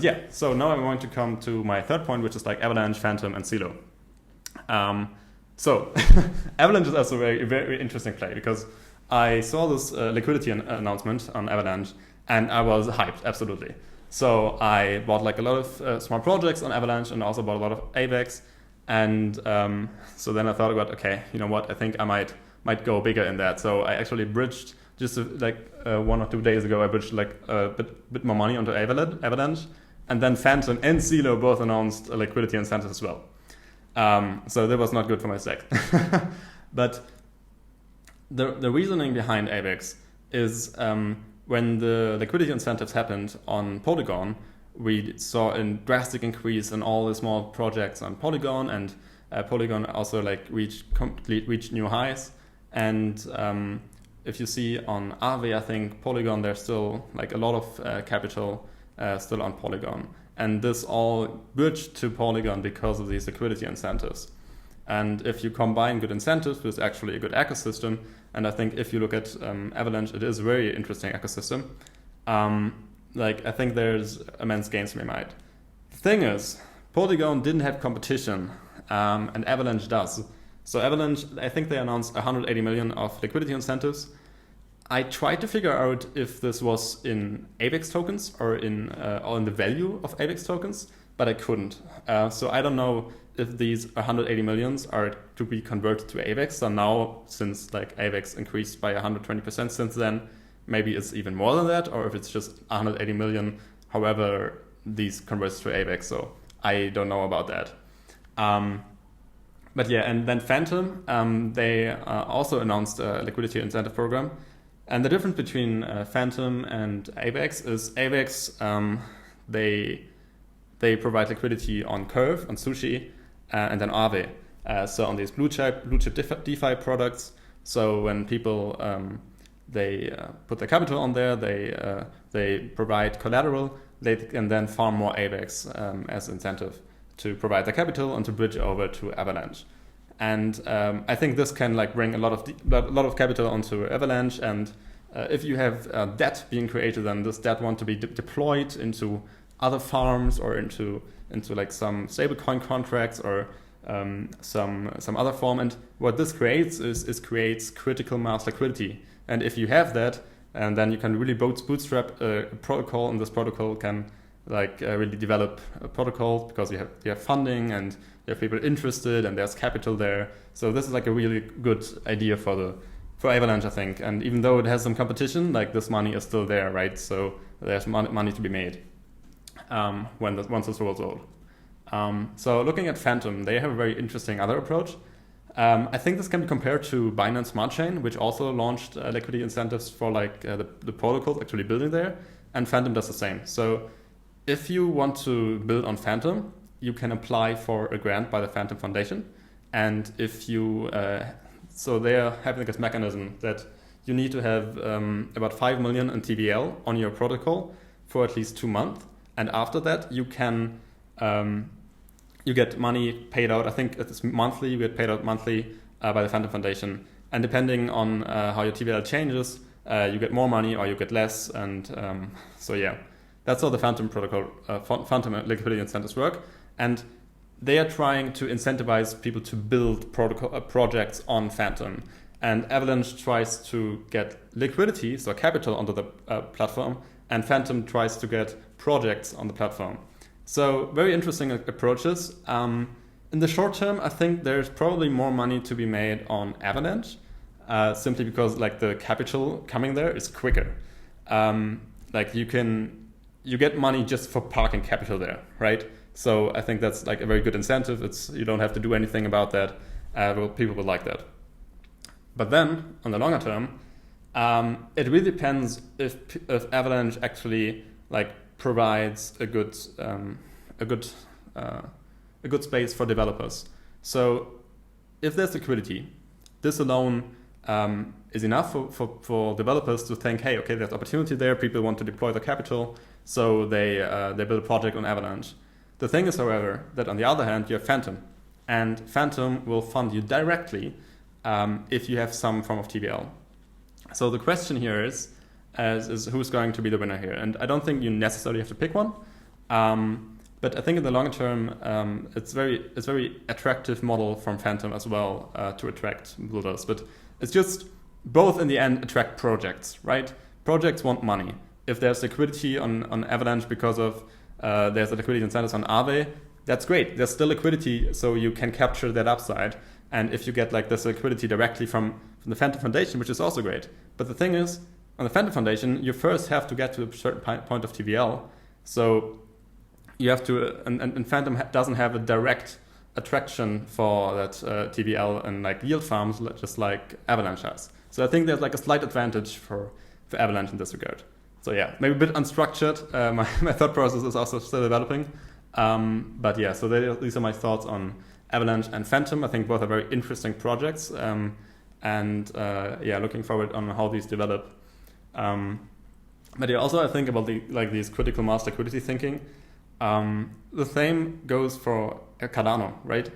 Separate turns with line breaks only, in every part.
Yeah, so now I'm going to come to my third point, which is like Avalanche, Fantom, and Silo. So Avalanche is also a very, very interesting play because I saw this liquidity announcement on Avalanche and I was hyped, absolutely. So I bought like a lot of small projects on Avalanche and also bought a lot of AVAX. And so then I thought about, okay, you know what, I think I might go bigger in that. So I actually bridged just 1 or 2 days ago, I bridged like a bit more money onto Avalanche. And then Fantom and Silo both announced a liquidity incentive as well. So that was not good for my stack. But the reasoning behind AVAX is when the liquidity incentives happened on Polygon, we saw a drastic increase in all the small projects on Polygon, and Polygon also like reached new highs. And if you see on Aave, I think Polygon, there's still like a lot of capital still on Polygon. And this all bridged to Polygon because of these liquidity incentives. And if you combine good incentives with actually a good ecosystem, and I think if you look at Avalanche, it is a very interesting ecosystem. I think there's immense gains to be made. The thing is, Polygon didn't have competition, and Avalanche does. So Avalanche, I think they announced 180 million of liquidity incentives. I tried to figure out if this was in AVAX tokens or in the value of AVAX tokens, but I couldn't. So I don't know if these 180 millions are to be converted to AVAX. So now, since like AVAX increased by 120% since then, maybe it's even more than that, or if it's just 180 million, however these converts to AVAX. So I don't know about that. But yeah, and then Fantom, they also announced a liquidity incentive program. And the difference between Fantom and AVAX is AVAX, they provide liquidity on Curve, on Sushi, and then Aave. So on these blue chip DeFi products. So when people they put their capital on there, they provide collateral, they can then farm more AVAX as incentive to provide the capital and to bridge over to Avalanche. And I think this can like bring a lot of capital onto Avalanche. And if you have debt being created, then this debt want to be deployed into other farms or into like some stablecoin contracts or some other form. And what this creates is creates critical mass liquidity. And if you have that, and then you can really bootstrap a protocol, and this protocol can like really develop a protocol because you have funding and you have people interested and there's capital there. So this is like a really good idea for Avalanche, I think. And even though it has some competition, like this money is still there, right? So there's money to be made once this rolls out. So looking at Fantom, they have a very interesting other approach. I think this can be compared to Binance Smart Chain, which also launched liquidity incentives for like the protocols actually building there, and Fantom does the same. So if you want to build on Fantom, you can apply for a grant by the Fantom Foundation, and if you so they are having this mechanism that you need to have about 5 million in TVL on your protocol for at least 2 months, and after that you can you get money paid out. I think it's monthly. You get paid out monthly by the Fantom Foundation, and depending on how your TVL changes, you get more money or you get less. And so yeah, that's how the Fantom protocol, Fantom liquidity incentives work. And they are trying to incentivize people to build projects on Fantom. And Avalanche tries to get liquidity, so capital, onto the platform, and Fantom tries to get projects on the platform. So very interesting approaches. In the short term, I think there's probably more money to be made on Avalanche, simply because like the capital coming there is quicker. Like you get money just for parking capital there, right? So I think that's like a very good incentive. You don't have to do anything about that. People will like that. But then on the longer term, it really depends if Avalanche actually like provides a good space for developers. So if there's liquidity, this alone is enough for developers to think, hey, okay, there's opportunity there. People want to deploy the capital, so they build a project on Avalanche. The thing is, however, that on the other hand, you have Fantom, and Fantom will fund you directly if you have some form of TVL. So the question here is who's going to be the winner here? And I don't think you necessarily have to pick one. But I think in the long term, it's very attractive model from Fantom as well to attract builders. But it's just both in the end attract projects, right? Projects want money. If there's liquidity on Avalanche because of there's a liquidity incentives on Aave, that's great. There's still liquidity, so you can capture that upside. And if you get like this liquidity directly from the Fantom Foundation, which is also great. But the thing is, on the Fantom Foundation, you first have to get to a certain point of TVL. So you have to, and Fantom doesn't have a direct attraction for that TVL and like yield farms, just like Avalanche has. So I think there's like a slight advantage for Avalanche in this regard. So yeah, maybe a bit unstructured. My thought process is also still developing. But yeah, so these are my thoughts on Avalanche and Fantom. I think both are very interesting projects. Yeah, looking forward on how these develop. But yeah, also I think about these critical mass liquidity thinking. The same goes for Cardano, right?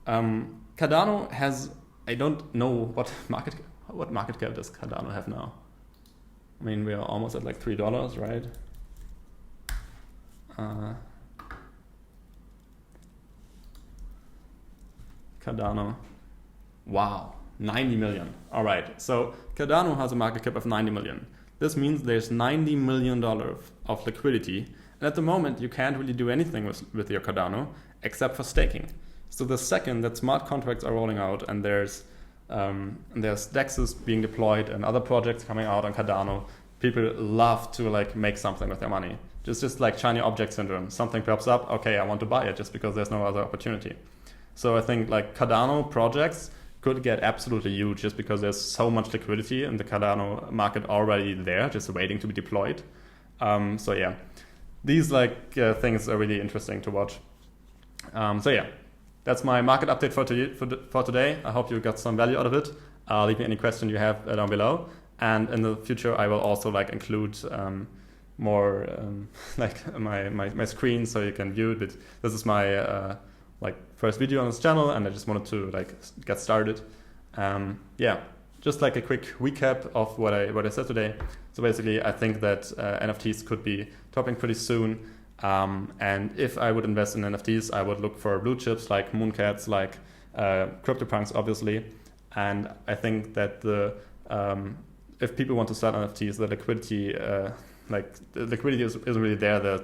Cardano has, I don't know what market cap does Cardano have now. I mean, we are almost at like $3, right? Cardano, wow, 90 million. All right, so Cardano has a market cap of 90 million. This means there's $90 million of liquidity. And at the moment, you can't really do anything with your Cardano except for staking. So the second that smart contracts are rolling out and there's DEXs being deployed and other projects coming out on Cardano, people love to like make something with their money. Just like shiny object syndrome. Something pops up, okay, I want to buy it just because there's no other opportunity. So I think like Cardano projects could get absolutely huge just because there's so much liquidity in the Cardano market already there, just waiting to be deployed. So yeah, these like things are really interesting to watch. So yeah, that's my market update for today. I hope you got some value out of it. Leave me any question you have down below. And in the future, I will also like include more like my screen so you can view it. But this is my like first video on this channel, and I just wanted to like get started. Yeah, just like a quick recap of what I said today. So basically, I think that NFTs could be topping pretty soon. And if I would invest in NFTs, I would look for blue chips like Mooncats, like CryptoPunks, obviously. And I think that if people want to start NFTs, the liquidity, isn't really there.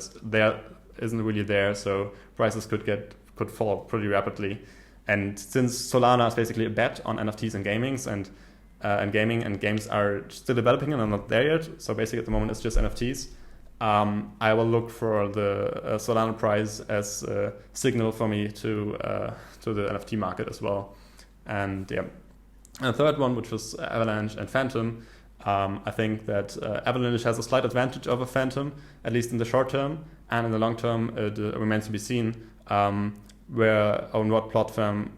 Isn't really there. So prices could fall pretty rapidly. And since Solana is basically a bet on NFTs and gaming and games are still developing and are not there yet. So basically at the moment it's just NFTs. I will look for the Solana price as a signal for me to the NFT market as well. And yeah, and the third one, which was Avalanche and Fantom. I think that Avalanche has a slight advantage over Fantom, at least in the short term, and in the long term it remains to be seen where on what platform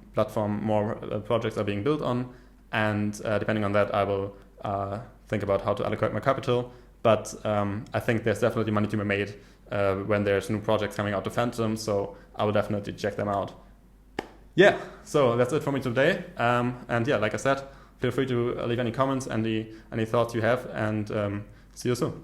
more projects are being built on, and depending on that I will think about how to allocate my capital. But I think there's definitely money to be made when there's new projects coming out to Fantom, so I will definitely check them out. Yeah, so that's it for me today. And yeah, like I said, feel free to leave any comments, any thoughts you have, and see you soon.